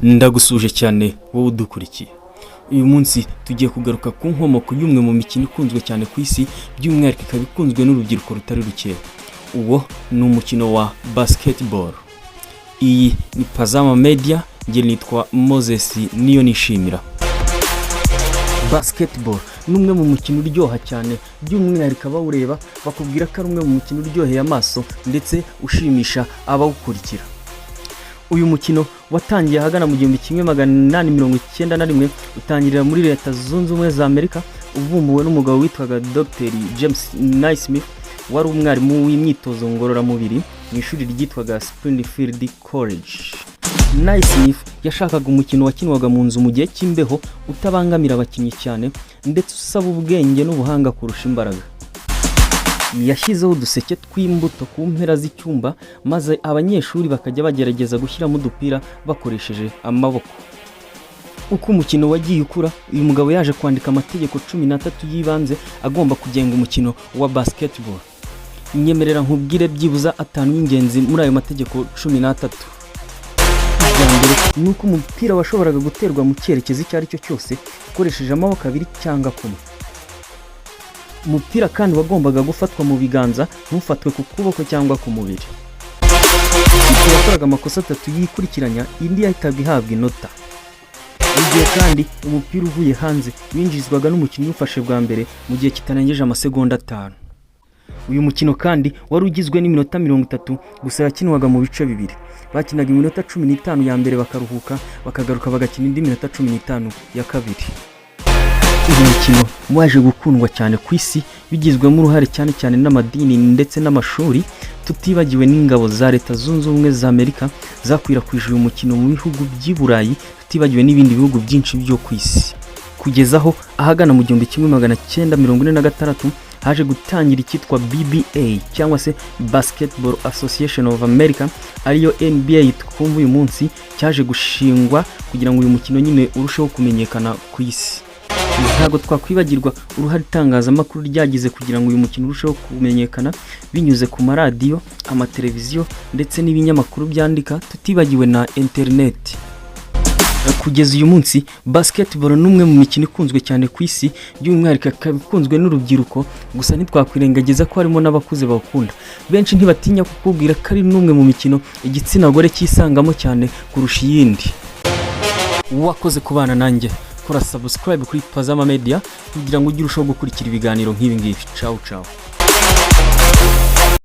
Ndagusuje cyane wowe udukurikiye. Uyu munsi tugiye kugaruka ku nkomoko y'umwe mu mikino ikunzwe cyane ku isi, by'umwihariko ikaba ikunzwe n'urubyiruko rutari ruke. Uwo ni umukino wa basketball. Iyi ni Pazama Media, njye nitwa Moses niyo nishimira. Basketball ni umwe mu mukino uryoha cyane, by'umwihariko abawureba bakubwira ko ari umwe mu mukino uryoheye amaso ndetse ushimisha abawukurikira. Uyu mukino watangiye ahagana mu 1891 utangirira muri Leta Zunze Ubumwe za Amerika, uvumbuwe n'umugabo witwaga Dr. James Naismith, wari umwarimu w'imyitozo ngororamubiri mu ishuri ryitwaga Springfield College. Naismith yashakaga umukino wakinwaga mu nzu mu gihe cy'imbeho, utabangamira abakinnyi cyane ndetse usaba ubwenge n'ubuhanga kurusha imbaraga. Yashyizeho uduseke tw'imbuto ku mpera z'icyumba, maze abanyeshuri bakajya bagerageza gushyiramo udupira bakoresheje amaboko. Uko umukino wagiye ukura, uyu mugabo yaje kwandika amategeko 13 y'ibanze agomba kugenga umukino wa basketball. Inyemerera nkubwire byibuza 5 y'ingenzi muri ayo mategeko 13. Ibyambere ni uko umupira washoboraga guterwa mu cyerekezo icyo ari cyo cyose ukoresheje amaboko abiri cyangwa kumwe. Umupira kandi wagombaga gufatwa mu biganza, ntufatwe ku kuboko cyangwa ku mubiri. Ikipe yakoraga amakosa 3 yikurikiranya, indi yahitaga ihabwa inota. Igihe kandi umupira uvuye hanze winjizwaga n'umukinnyi ufashe bwa mbere mu gihe kitarengeje amasegonda 5. Uyu mukino kandi wari ugizwe n'iminota 30 gusa, yakinwaga mu bice bibiri. Bakinaga iminota 15 ya mbere bakaruhuka, bakagaruka bagakina indi minota 15 ya kabiri. Uyu mukino waje gukundwa cyane ku isi, bigizwemo uruhare cyane n'amadini ndetse n'amashuri, tutibagiwe n'ingabo za Leta Zunze Ubumwe za Amerika zakwirakwije uyu mukino mu bihugu by'i Burayi, tutibagiwe n'ibindi bihugu byinshi byo ku isi. Kugezaho ahagana mu 1946 haje gutangira icyitwa BBA cyangwa se Basketball Association of America, ariyo NBA twumva uyu munsi, cyaje gushingwa kugira ngo uyu mukino nyine urusheho kumenyekana ku isi. Ntabwo twakwibagirwa uruhare itangazamakuru ryagize kugira ngo uyu mukino urusheho kumenyekana, binyuze ku maradiyo, amateleviziyo ndetse n'ibinyamakuru byandika, tutibagiwe na internet. Kugeza uyu munsi, basketball ni umwe mu mikino ikunzwe cyane ku isi, by'umwihariko ikaba ikunzwe n'urubyiruko, gusa ntitwakwirengagiza ko harimo n'abakuze bawukunda. Benshi ntibatinya kukubwira ko ari n'umwe mu mikino igitsina gore cyisangamo cyane kurusha iyindi. Wakoze kubana nanjye, kora subscribe kuri Pazama Media kugira ngo ugire urushaho gukurikira ibiganiro nk'ibi ngibi. Ciao ciao.